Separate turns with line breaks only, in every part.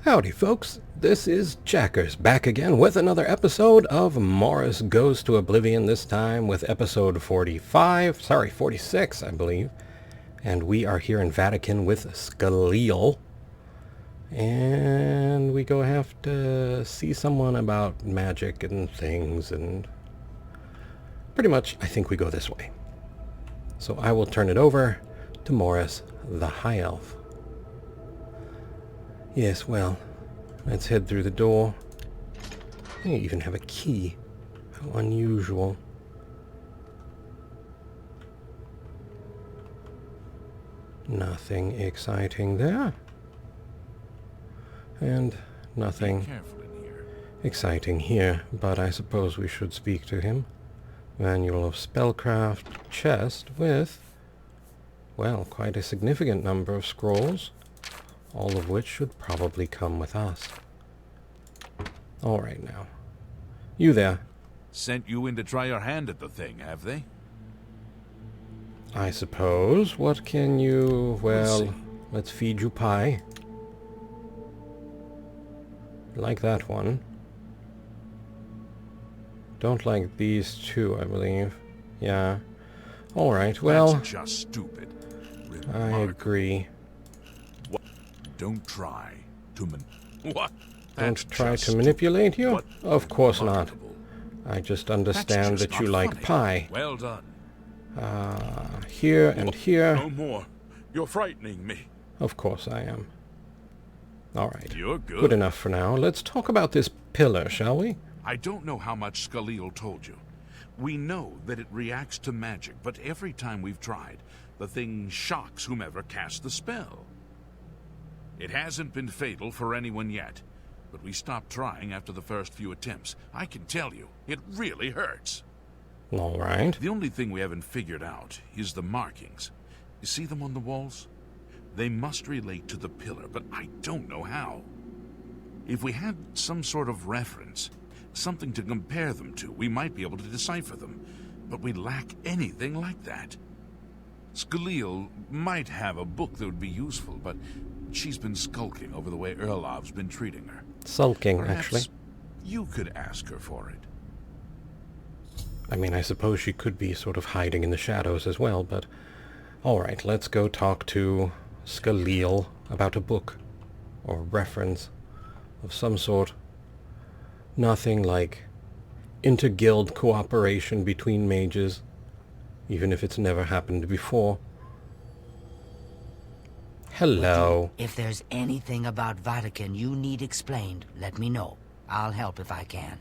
Howdy folks, this is Jackers back again with another episode of Morous Goes to Oblivion, this time with episode 46 I believe. And we are here in Vahtacen with Scaliel. And we go have to see someone about magic and things, and pretty much I think we go this way. So I will turn it over to Morous, the High Elf. Yes, well, let's head through the door. They even have a key. How unusual. Nothing exciting there. And nothing exciting here, but I suppose we should speak to him. Manual of Spellcraft chest with, well, quite a significant number of scrolls, all of which should probably come with us. All right now. You there.
Sent you in to try your hand at the thing, have they?
I suppose. What can you... well, let's feed you pie. Like that one. Don't like these two, I believe. Yeah. Alright, well...
That's just stupid.
I agree.
What? Don't try to What?
Don't try to manipulate you? Of course not. I just understand that you like pie.
Well done.
Here and here.
No more. You're frightening me.
Of course I am. Alright.
You're good.
Good enough for now. Let's talk about this pillar, shall we?
I don't know how much Scaliel told you. We know that it reacts to magic, but every time we've tried, the thing shocks whomever cast the spell. It hasn't been fatal for anyone yet, but we stopped trying after the first few attempts. I can tell you, it really hurts.
All right.
The only thing we haven't figured out is the markings. You see them on the walls? They must relate to the pillar, but I don't know how. If we had some sort of reference, something to compare them to, we might be able to decipher them, but we lack anything like that. Scaliel might have a book that would be useful, but she's been skulking over the way Erlov's been treating her.
Sulking,
Perhaps
actually.
You could ask her for it.
I mean, I suppose she could be sort of hiding in the shadows as well, but... Alright, let's go talk to Scaliel about a book, or reference of some sort. Nothing like inter-guild cooperation between mages, even if it's never happened before. Hello.
If there's anything about Vahtacen you need explained, let me know. I'll help if I can.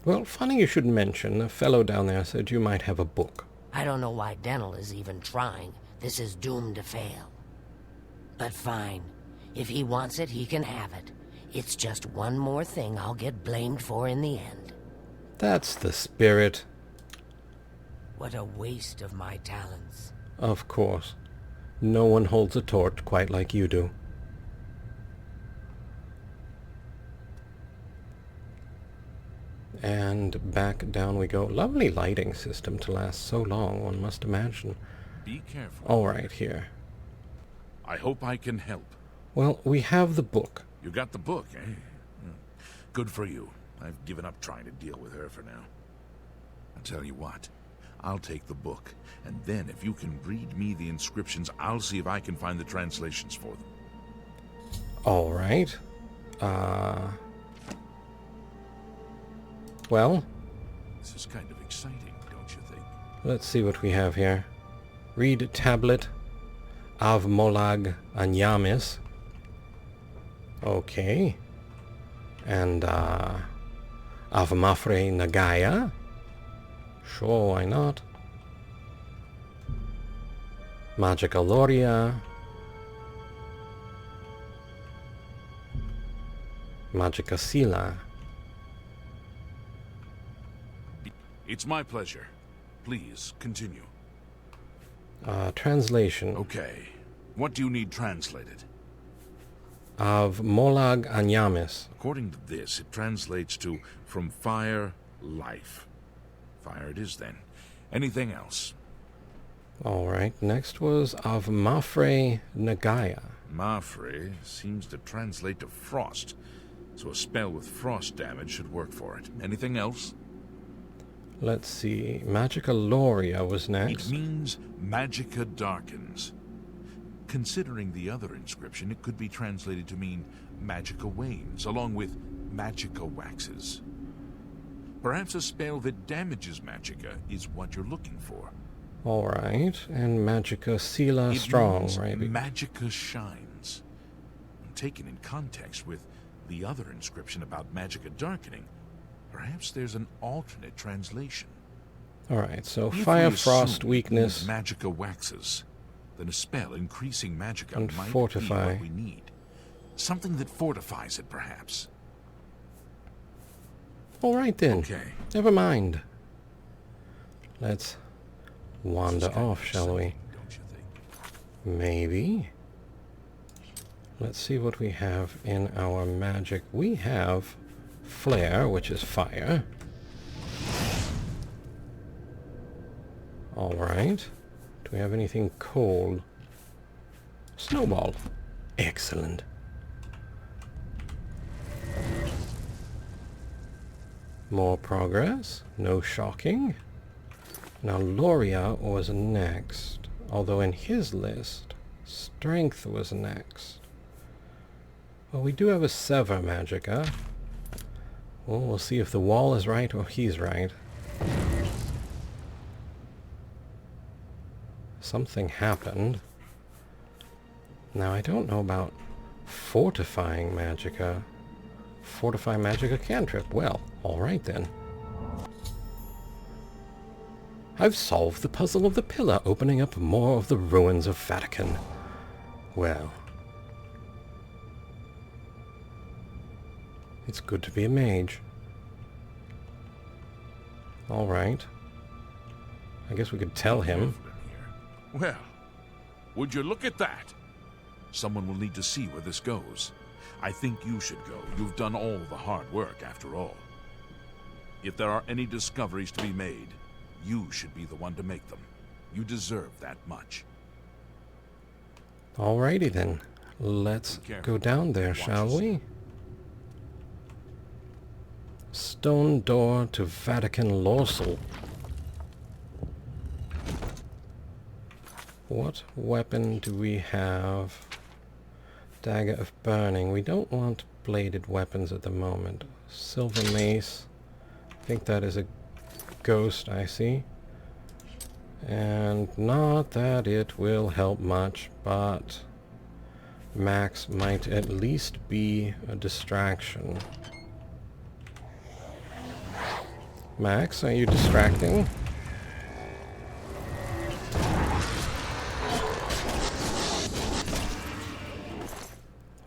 Well, funny you should mention. The fellow down there said you might have a book.
I don't know why Dental is even trying. This is doomed to fail. But fine. If he wants it, he can have it. It's just one more thing I'll get blamed for in the end.
That's the spirit.
What a waste of my talents.
Of course. No one holds a torch quite like you do. And back down we go. Lovely lighting system to last so long, one must imagine.
Be careful.
All right, here.
I hope I can help.
Well, we have the book.
You got the book, eh? Good for you. I've given up trying to deal with her for now. I'll tell you what. I'll take the book, and then if you can read me the inscriptions, I'll see if I can find the translations for them.
All right. Well,
This is kind of exciting, don't you think?
let's see what we have here. Read tablet of Molag Anyamis. Okay. And, of Mafre Nagaya. Sure, why not? Magica Loria. Magica Sila.
It's my pleasure. Please, continue.
Translation.
Okay. What do you need translated?
Of Molag Anyamis.
According to this, it translates to from fire, life. Fire it is, then. Anything else?
Alright, next was of Mafre Nagaya.
Mafre seems to translate to frost, so a spell with frost damage should work for it. Anything else?
Let's see. Magica Loria was next.
It means Magica darkens. Considering the other inscription, it could be translated to mean Magica wanes, along with Magica waxes. Perhaps a spell that damages Magica is what you're looking for.
Alright, and Magica Sela
It
Strong,
means
right?
Magica shines. Taken in context with the other inscription about Magica darkening, perhaps there's an alternate translation.
Alright, so
If
Fire
we
Frost
assume
weakness.
it means Magica waxes, then a spell increasing Magica
And
might
fortify.
be what we need. Something that fortifies it, perhaps.
Alright then.
Okay.
Never mind. Let's wander
This is kind
off,
of
shall we?
exciting, don't you think?
Maybe. Let's see what we have in our magic. We have Flare, which is fire. Alright. Do we have anything cold? Snowball. Excellent. More progress. No shocking. Now Loria was next. Although in his list, Strength was next. Well, we do have a Sever Magica. Well, we'll see if the wall is right or he's right. Something happened. Now, I don't know about Fortifying Magica. Fortify Magica cantrip. Well, alright then. I've solved the puzzle of the pillar, opening up more of the ruins of Vahtacen. Well, it's good to be a mage. Alright. I guess we could tell him.
Revenant here. Well, would you look at that? Someone will need to see where this goes. I think you should go. You've done all the hard work, after all. If there are any discoveries to be made, you should be the one to make them. You deserve that much.
Alrighty then. Let's
Be careful.
go down there,
Watch
shall
yourself.
we? Stone door to Vahtacen Lorsal. What weapon do we have? Dagger of Burning. We don't want bladed weapons at the moment. Silver Mace. I think that is a ghost, I see. And not that it will help much, but Max might at least be a distraction. Max, are you distracting?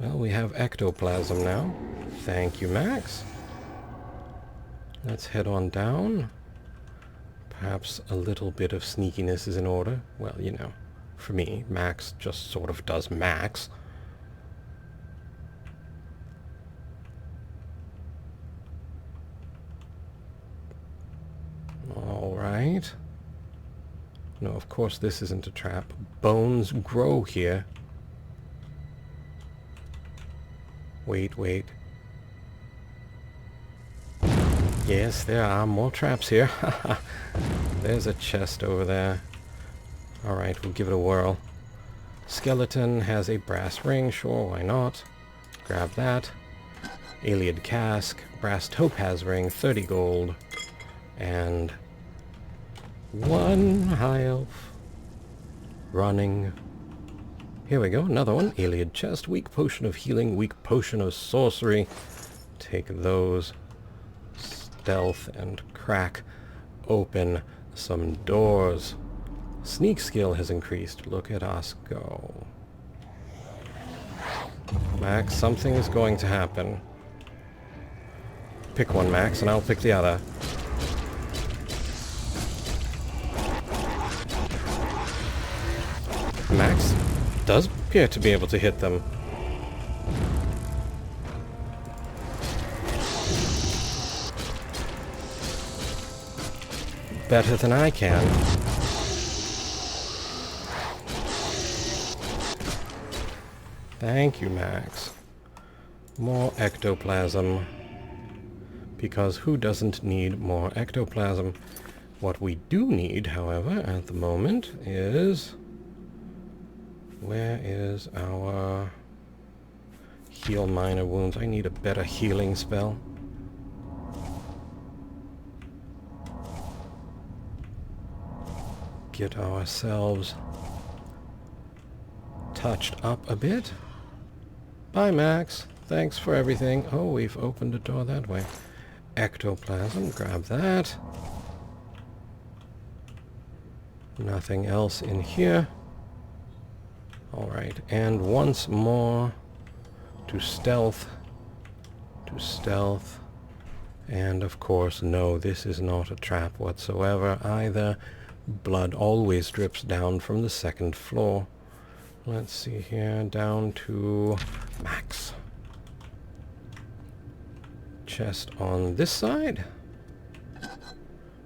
Well, we have ectoplasm now. Thank you, Max. Let's head on down. Perhaps a little bit of sneakiness is in order. Well, you know, for me, Max just sort of does Max. Alright. No, of course this isn't a trap. Bones grow here. Wait, wait. Yes, there are more traps here. There's a chest over there. Alright, we'll give it a whirl. Skeleton has a brass ring. Sure, why not? Grab that. Iliad cask. Brass topaz ring. 30 gold. And 1 high elf. Running. Here we go, another one. Iliad chest. Weak potion of healing. Weak potion of sorcery. Take those. Stealth and crack open some doors. Sneak skill has increased. Look at us go. Max, something is going to happen. Pick one, Max, and I'll pick the other. Max does appear to be able to hit them. Better than I can. Thank you, Max. More ectoplasm. Because who doesn't need more ectoplasm? What we do need, however, at the moment is... Where is our... Heal minor wounds? I need a better healing spell. Get ourselves touched up a bit. Bye, Max. Thanks for everything. Oh, we've opened a door that way. Ectoplasm, grab that. Nothing else in here. Alright, and once more to stealth. To stealth. And of course, no, this is not a trap whatsoever either. Blood always drips down from the second floor. Let's see here, down to Max. Chest on this side.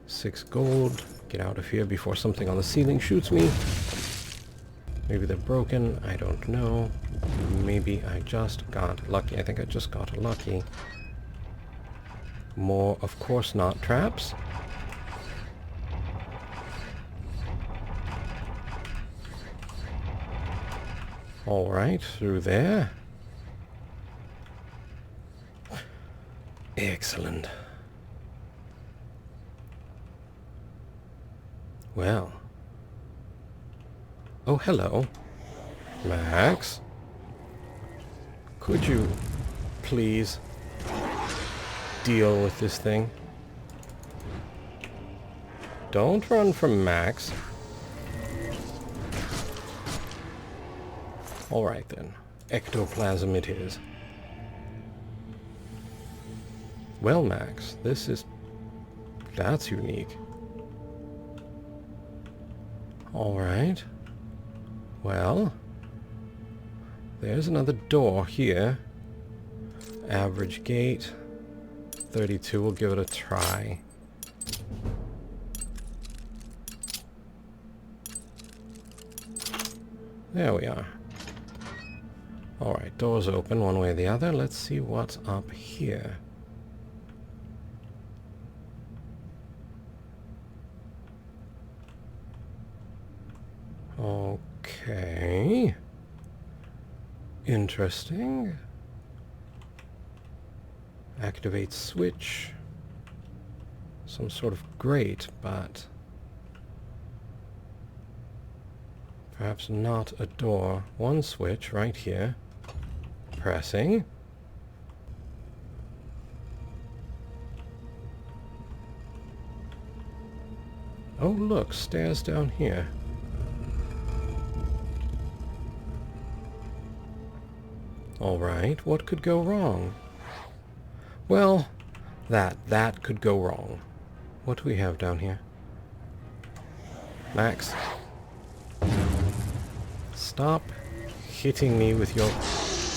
6 gold. Get out of here before something on the ceiling shoots me. Maybe they're broken. I don't know. Maybe I just got lucky. I think I just got lucky. More, of course not, traps. Alright, through there. Excellent. Well. Oh, hello. Max? Could you please deal with this thing? Don't run from Max. Alright then. Ectoplasm it is. Well, Max, that's unique. Alright. Well, there's another door here. Average gate. 32, we'll give it a try. There we are. Alright, doors open one way or the other. Let's see what's up here. Okay. Interesting. Activate switch. Some sort of grate, but perhaps not a door. One switch right here. Pressing. Oh, look, stairs down here. Alright, what could go wrong? Well, that could go wrong. What do we have down here? Max. Stop hitting me with your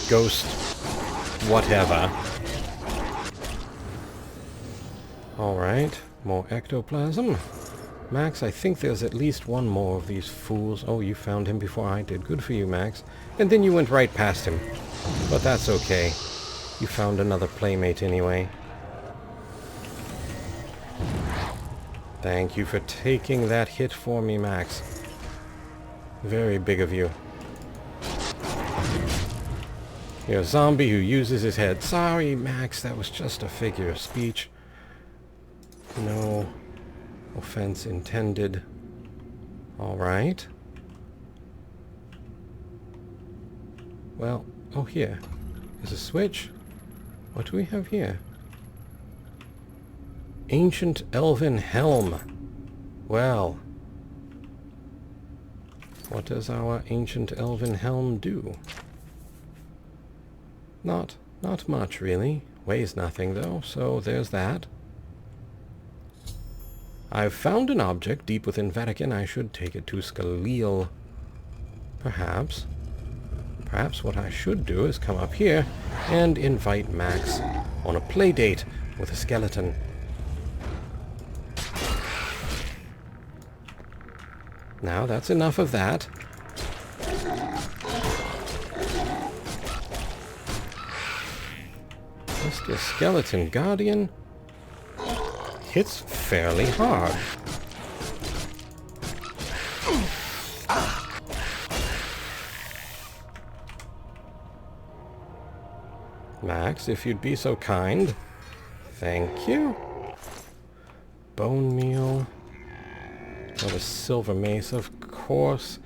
ghost whatever. Alright, more ectoplasm. Max, I think there's at least one more of these fools. Oh, you found him before I did. Good for you, Max. And then you went right past him. But that's okay. You found another playmate anyway. Thank you for taking that hit for me, Max. Very big of you. You're a zombie who uses his head. Sorry, Max, that was just a figure of speech. No offense intended. Alright. Well, oh, here is a switch. What do we have here? Ancient Elven Helm. Well, what does our Ancient Elven Helm do? Not much, really. Weighs nothing, though, so there's that. I've found an object deep within Vahtacen. I should take it to Scaleel. Perhaps. Perhaps what I should do is come up here and invite Max on a play date with a skeleton. Now, that's enough of that. Mr. Skeleton Guardian hits fairly hard. Max, if you'd be so kind. Thank you. Bone meal. Got a silver mace, of course.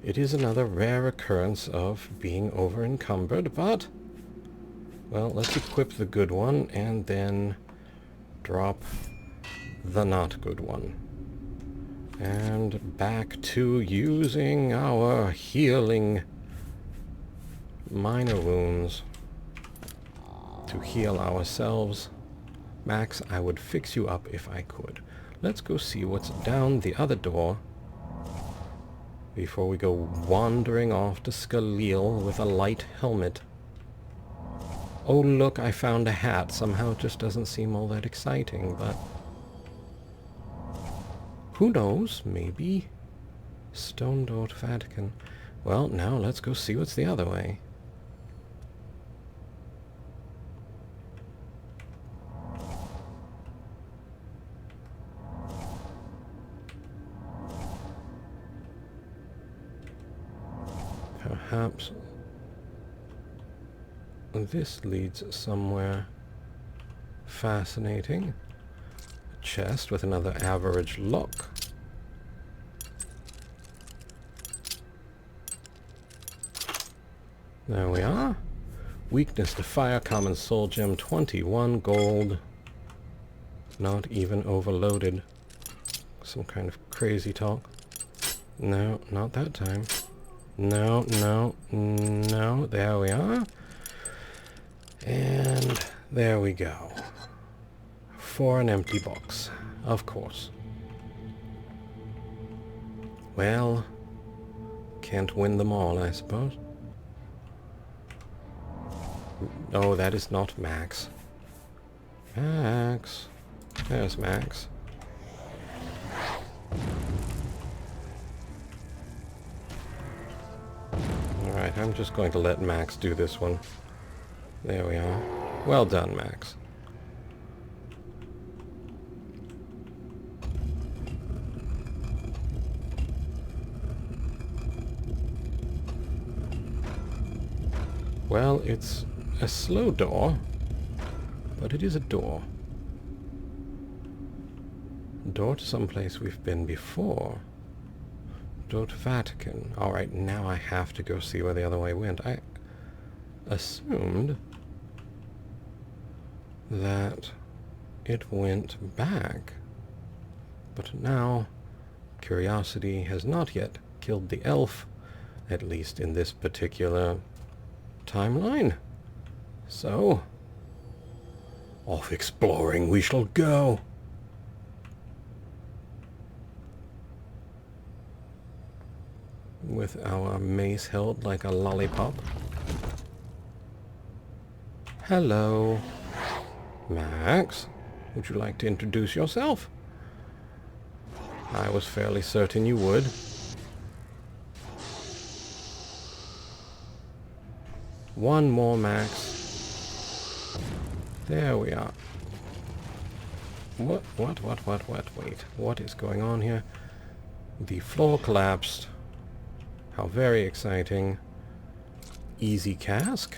It is another rare occurrence of being over-encumbered, but... well, let's equip the good one, and then drop the not good one. And back to using our healing minor wounds to heal ourselves. Max, I would fix you up if I could. Let's go see what's down the other door before we go wandering off to Skalil with a light helmet. Oh look, I found a hat. Somehow it just doesn't seem all that exciting, but... who knows? Maybe Stone Door to Vahtacen. Well, now let's go see what's the other way. Perhaps this leads somewhere fascinating. A chest with another average lock. There we are. Weakness to fire, common soul gem, 21 gold. Not even overloaded. Some kind of crazy talk. No, not that time. No, no, no. There we are. And there we go. For an empty box. Of course. Well, can't win them all, I suppose. No, that is not Max. Max. There's Max. Alright, I'm just going to let Max do this one. There we are. Well done, Max. Well, it's a slow door, but it is a door. Door to someplace we've been before. Door to Vahtacen. Alright, now I have to go see where the other way went. I assumed that it went back. But now, curiosity has not yet killed the elf, at least in this particular timeline. So, off exploring we shall go. With our mace held like a lollipop. Hello. Max, would you like to introduce yourself? I was fairly certain you would. One more, Max. There we are. What? Wait, what is going on here? The floor collapsed. How very exciting. Easy cask.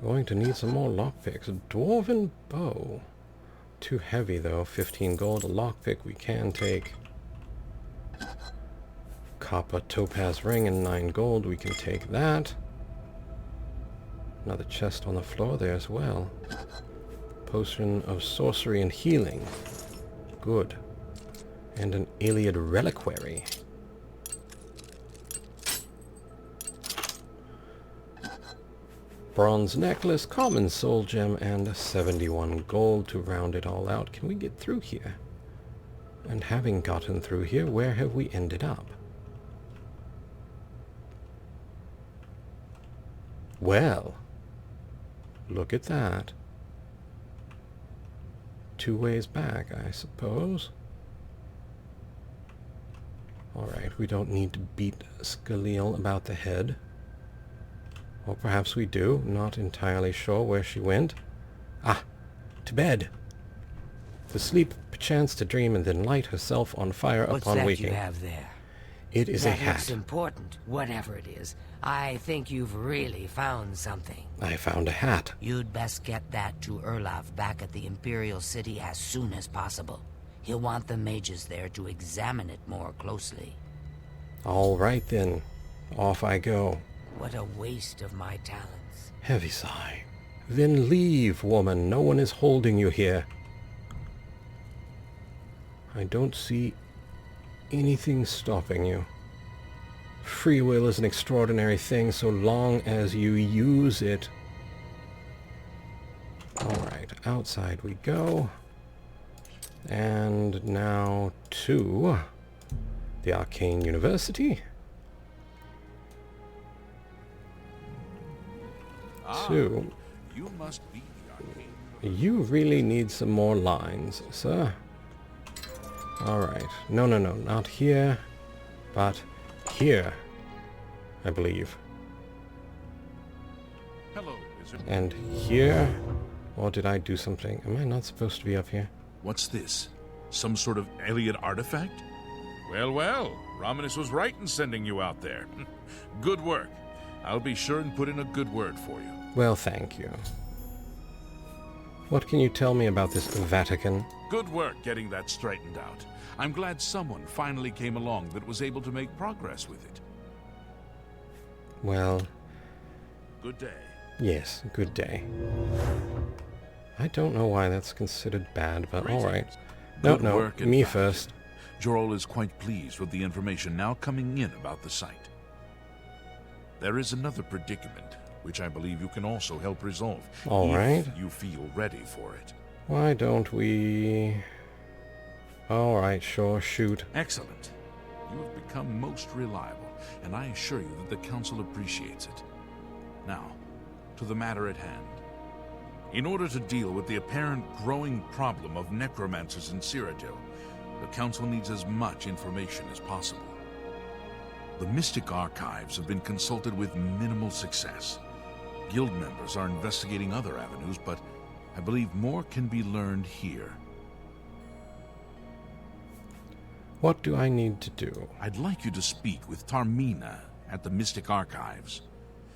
Going to need some more lockpicks. Dwarven bow. Too heavy though. 15 gold. A lockpick we can take. Copper topaz ring and 9 gold. We can take that. Another chest on the floor there as well. Potion of sorcery and healing. Good. And an Iliad reliquary. Bronze necklace, common soul gem, and 71 gold to round it all out. Can we get through here? And having gotten through here, where have we ended up? Well, look at that. 2 ways back, I suppose. Alright, we don't need to beat Skalil about the head. Or perhaps we do. Not entirely sure where she went. Ah, to bed. To sleep, perchance to dream, and then light herself on fire
What's
upon
that
waking.
you have there?
It is a
That looks
hat.
important, whatever it is. I think you've really found something.
I found a hat.
You'd best get that to Erlaf back at the Imperial City as soon as possible. He'll want the mages there to examine it more closely.
All right then. Off I go.
What a waste of my talents.
Heavy sigh. Then leave, woman. No one is holding you here. I don't see anything stopping you. Free will is an extraordinary thing so long as you use it. Alright, outside we go. And now to the Arcane University. Two.
You must be the arcane.
You really need some more lines, sir. Alright. No, not here, but here, I believe.
Hello, wizard.
And here, or did I do something? Am I not supposed to be up here?
What's this? Some sort of alien artifact? Well, well, Romanus was right in sending you out there. Good work. I'll be sure and put in a good word for you.
Well, thank you. What can you tell me about this Vahtacen?
Good work getting that straightened out. I'm glad someone finally came along that was able to make progress with it.
Well,
Good day.
yes, good day. I don't know why that's considered bad, but alright. No,
Good work in
me
fact.
first.
Jorol is quite pleased with the information now coming in about the site. There is another predicament, which I believe you can also help resolve.
All
if
right.
you feel ready for it.
Why don't we... Alright, sure, shoot.
Excellent. You have become most reliable, and I assure you that the Council appreciates it. Now, to the matter at hand. In order to deal with the apparent growing problem of necromancers in Cyrodiil, the Council needs as much information as possible. The Mystic Archives have been consulted with minimal success. Guild members are investigating other avenues, but I believe more can be learned here.
What do I need to do?
I'd like you to speak with Taormina at the Mystic Archives.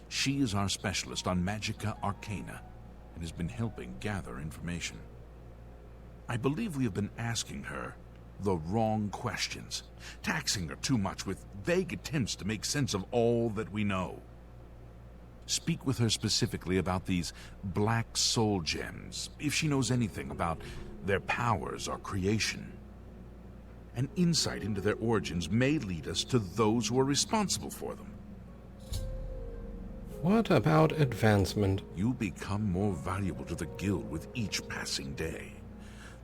She is our specialist on Magica Arcana and has been helping gather information. I believe we have been asking her the wrong questions, taxing her too much with vague attempts to make sense of all that we know. Speak with her specifically about these black soul gems, if she knows anything about their powers or creation. An insight into their origins may lead us to those who are responsible for them.
What about advancement?
You become more valuable to the Guild with each passing day.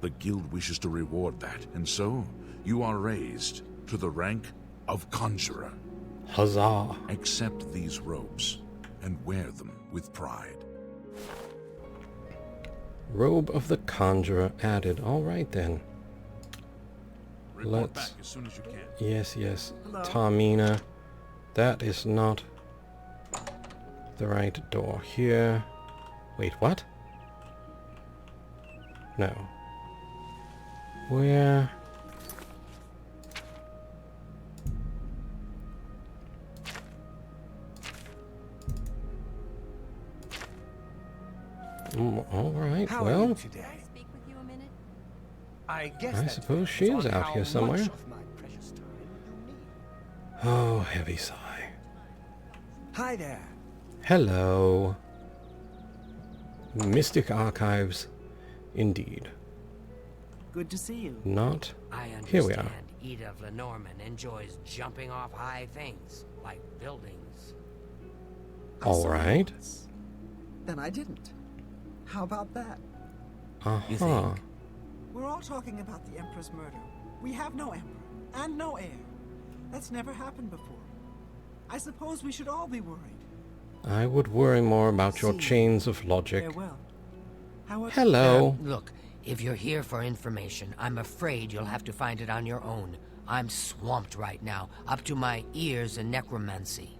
The Guild wishes to reward that, and so you are raised to the rank of Conjurer.
Huzzah!
Accept these robes and wear them with pride.
Robe of the Conjurer added. Alright then.
Report
Let's-
back as soon as you can.
Yes. Taormina. That is not the right door. Here. Wait, what? No. Where? Alright,
How are
well,
you today?
Speak with you a minute?
I guess
I
that
suppose
depends
she is
on
out
how
here somewhere.
much of my precious time you need.
oh, heavy sigh.
Hi there.
Hello. Mystic Archives, indeed.
Good to see you.
Not.
I understand
Here we are.
Eda Lenormand enjoys jumping off high things, like buildings.
I saw
All
you
right.
once. Then I didn't. How about that?
You
Uh-huh.
think?
We're all talking about the Emperor's murder. We have no Emperor, and no heir. That's never happened before. I suppose we should all be worried.
I would worry more about your
See.
chains of logic.
Farewell. How
Hello.
Look, if you're here for information, I'm afraid you'll have to find it on your own. I'm swamped right now, up to my ears in necromancy.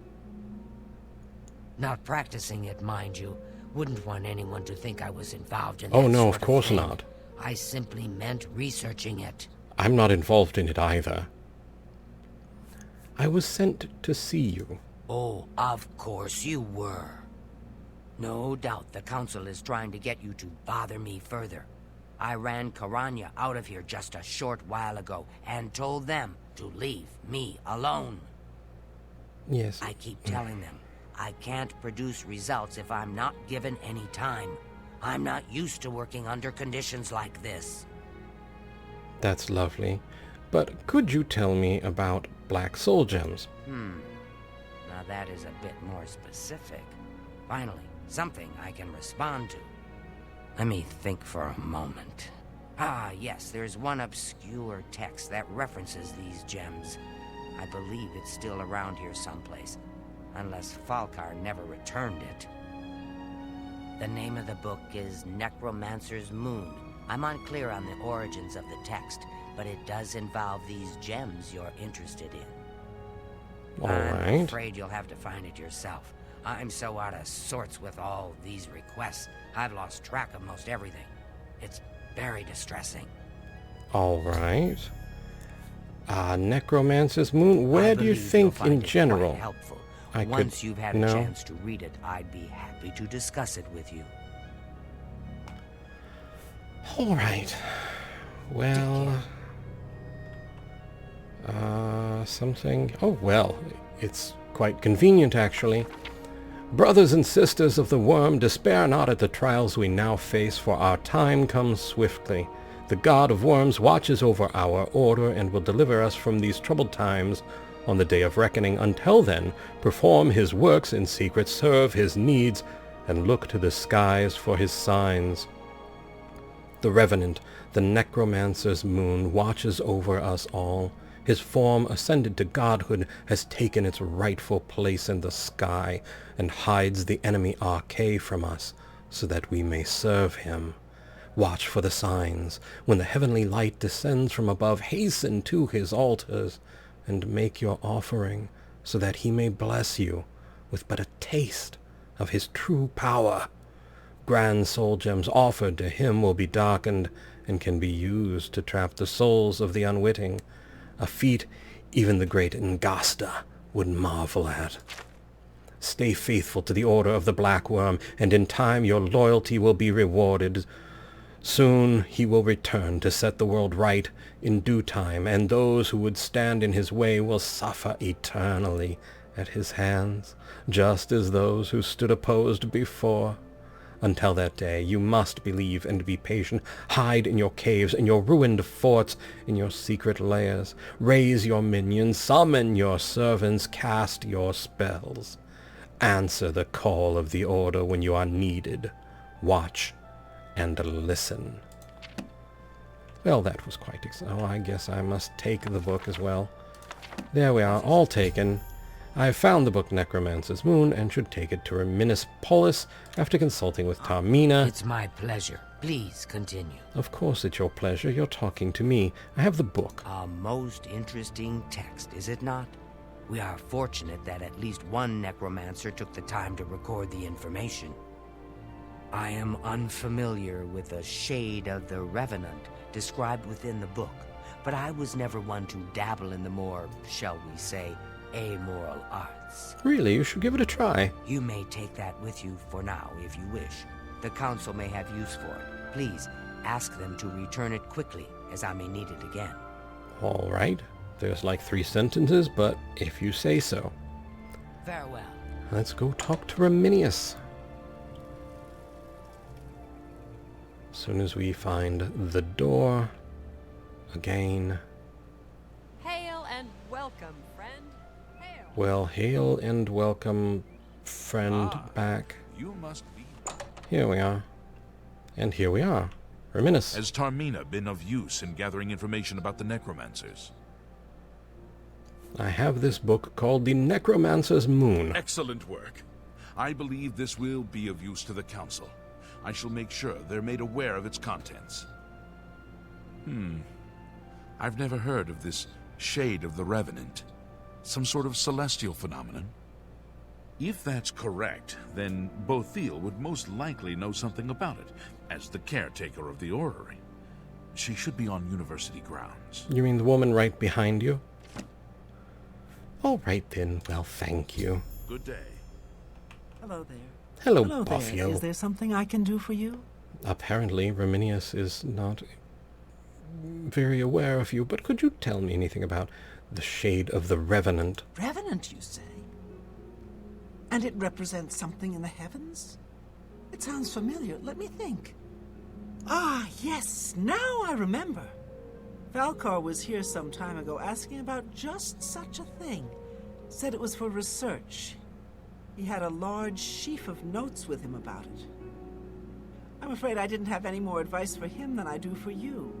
Not practicing it, mind you. Wouldn't want anyone to think I was involved in
Oh
that
no,
sort
of course
thing.
not.
I simply meant researching it.
I'm not involved in it either. I was sent to see you.
Oh, of course you were. No doubt the Council is trying to get you to bother me further. I ran Karanya out of here just a short while ago and told them to leave me alone.
Yes.
I keep telling them I can't produce results if I'm not given any time. I'm not used to working under conditions like this.
That's lovely. But could you tell me about black soul gems?
Now that is a bit more specific. Finally, something I can respond to. Let me think for a moment. Ah, yes, there's one obscure text that references these gems. I believe it's still around here someplace, unless Falkar never returned it. The name of the book is Necromancer's Moon. I'm unclear on the origins of the text, but it does involve these gems you're interested in.
All
I'm
right.
afraid you'll have to find it yourself. I'm so out of sorts with all these requests, I've lost track of most everything. It's very distressing.
All right. Necromancer's Moon. Where
I
do you
believe you'll
think
find
in
it
general?
quite helpful.
I could-
Once you've had a
no.
chance to read it, I'd be happy to discuss it with you.
All right. Well, something. Oh, well, it's quite convenient, actually. Brothers and sisters of the worm, despair not at the trials we now face, for our time comes swiftly. The god of worms watches over our order and will deliver us from these troubled times on the day of reckoning. Until then, perform his works in secret, serve his needs, and look to the skies for his signs. The Revenant, the Necromancer's Moon, watches over us all. His form, ascended to godhood, has taken its rightful place in the sky and hides the enemy Arche from us, so that we may serve him. Watch for the signs. When the heavenly light descends from above, hasten to his altars and make your offering, so that he may bless you with but a taste of his true power. Grand soul gems offered to him will be darkened and can be used to trap the souls of the unwitting, a feat even the great Ngasta would marvel at. Stay faithful to the order of the Black Worm, and in time your loyalty will be rewarded. Soon he will return to set the world right in due time, and those who would stand in his way will suffer eternally at his hands, just as those who stood opposed before. Until that day, you must believe and be patient. Hide in your caves, in your ruined forts, in your secret lairs. Raise your minions, summon your servants, cast your spells. Answer the call of the order when you are needed. Watch and listen. Well, that was quite oh, I guess I must take the book as well. There we are, all taken. I have found the book Necromancer's Moon and should take it to Reminis Polis after consulting with Taormina.
It's my pleasure. Please continue.
Of course it's your pleasure. You're talking to me. I have the book.
A most interesting text, is it not? We are fortunate that at least one necromancer took the time to record the information. I am unfamiliar with the shade of the Revenant described within the book, but I was never one to dabble in the more, shall we say, amoral arts.
Really, you should give it a try.
You may take that with you for now, if you wish. The Council may have use for it. Please, ask them to return it quickly, as I may need it again.
All right. There's like 3 sentences, but if you say so.
Farewell.
Let's go talk to Reminius. As soon as we find the door again.
Hail and welcome, friend. Hail.
Well, hail and welcome, friend, back.
You must be...
Here we are. And here we are. Reminis.
Has Taormina been of use in gathering information about the Necromancers?
I have this book called The Necromancer's Moon.
Excellent work. I believe this will be of use to the Council. I shall make sure they're made aware of its contents. I've never heard of this shade of the Revenant. Some sort of celestial phenomenon? If that's correct, then Bothiel would most likely know something about it, as the caretaker of the orrery. She should be on university grounds.
You mean the woman right behind you? All right then. Well, thank you.
Good day.
Hello there.
Hello,
Hello there.
Bothio.
Is there something I can do for you?
Apparently, Reminius is not very aware of you, but could you tell me anything about the shade of the Revenant?
Revenant, you say? And it represents something in the heavens? It sounds familiar. Let me think. Ah, yes, now I remember. Falcar was here some time ago asking about just such a thing. Said it was for research. He had a large sheaf of notes with him about it. I'm afraid I didn't have any more advice for him than I do for you.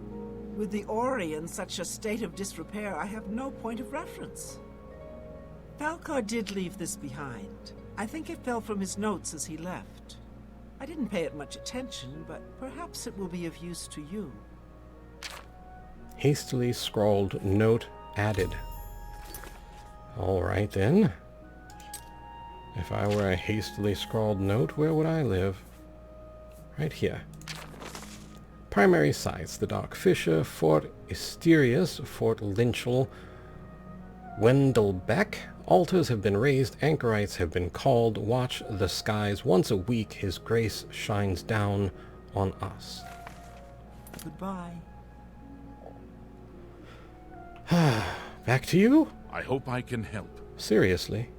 With the Ori in such a state of disrepair, I have no point of reference. Falcar did leave this behind. I think it fell from his notes as he left. I didn't pay it much attention, but perhaps it will be of use to you.
Hastily scrawled note added. All right then. If I were a hastily scrawled note, where would I live? Right here. Primary sites: the Dark Fisher, Fort Asterius, Fort Lynchel, Wendelbeck. Altars have been raised, anchorites have been called. Watch the skies. Once a week, his grace shines down on us.
Goodbye.
Back to you?
I hope I can help.
Seriously?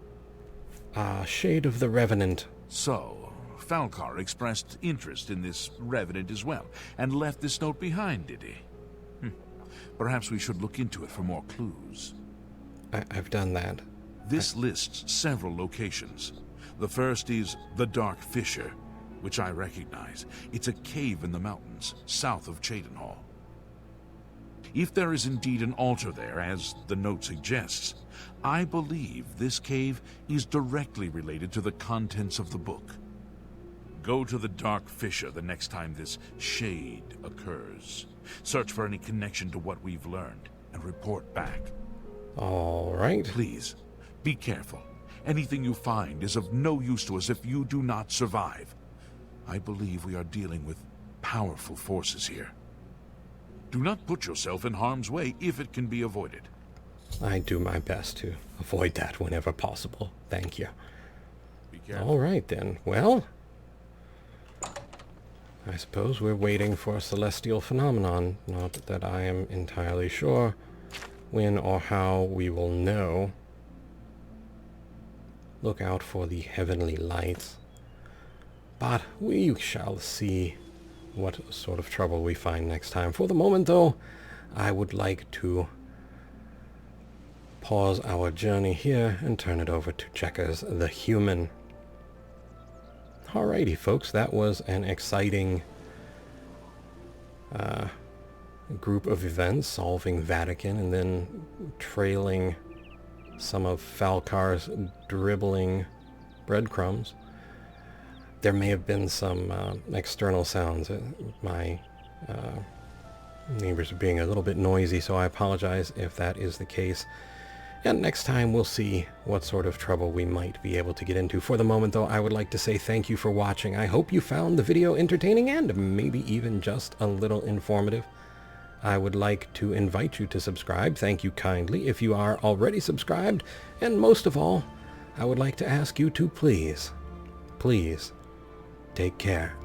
Shade of the Revenant.
So, Falcar expressed interest in this Revenant as well, and left this note behind, did he? Perhaps we should look into it for more clues.
I've done that.
This lists several locations. The first is the Dark Fisher, which I recognize. It's a cave in the mountains, south of Cheydinhall. If there is indeed an altar there, as the note suggests, I believe this cave is directly related to the contents of the book. Go to the Dark Fisher the next time this shade occurs. Search for any connection to what we've learned, and report back.
All right.
Please, be careful. Anything you find is of no use to us if you do not survive. I believe we are dealing with powerful forces here. Do not put yourself in harm's way if it can be avoided.
I do my best to avoid that whenever possible. Thank you.
Be careful.
All right then. Well, I suppose we're waiting for a celestial phenomenon. Not that I am entirely sure when or how we will know. Look out for the heavenly lights. But we shall see what sort of trouble we find next time. For the moment, though, I would like to pause our journey here and turn it over to Checkers the Human. Alrighty, folks, that was an exciting group of events, solving Vahtacen and then trailing some of Falcar's dribbling breadcrumbs. There may have been some external sounds. My neighbors are being a little bit noisy, so I apologize if that is the case. And next time we'll see what sort of trouble we might be able to get into. For the moment, though, I would like to say thank you for watching. I hope you found the video entertaining and maybe even just a little informative. I would like to invite you to subscribe. Thank you kindly if you are already subscribed. And most of all, I would like to ask you to please take care.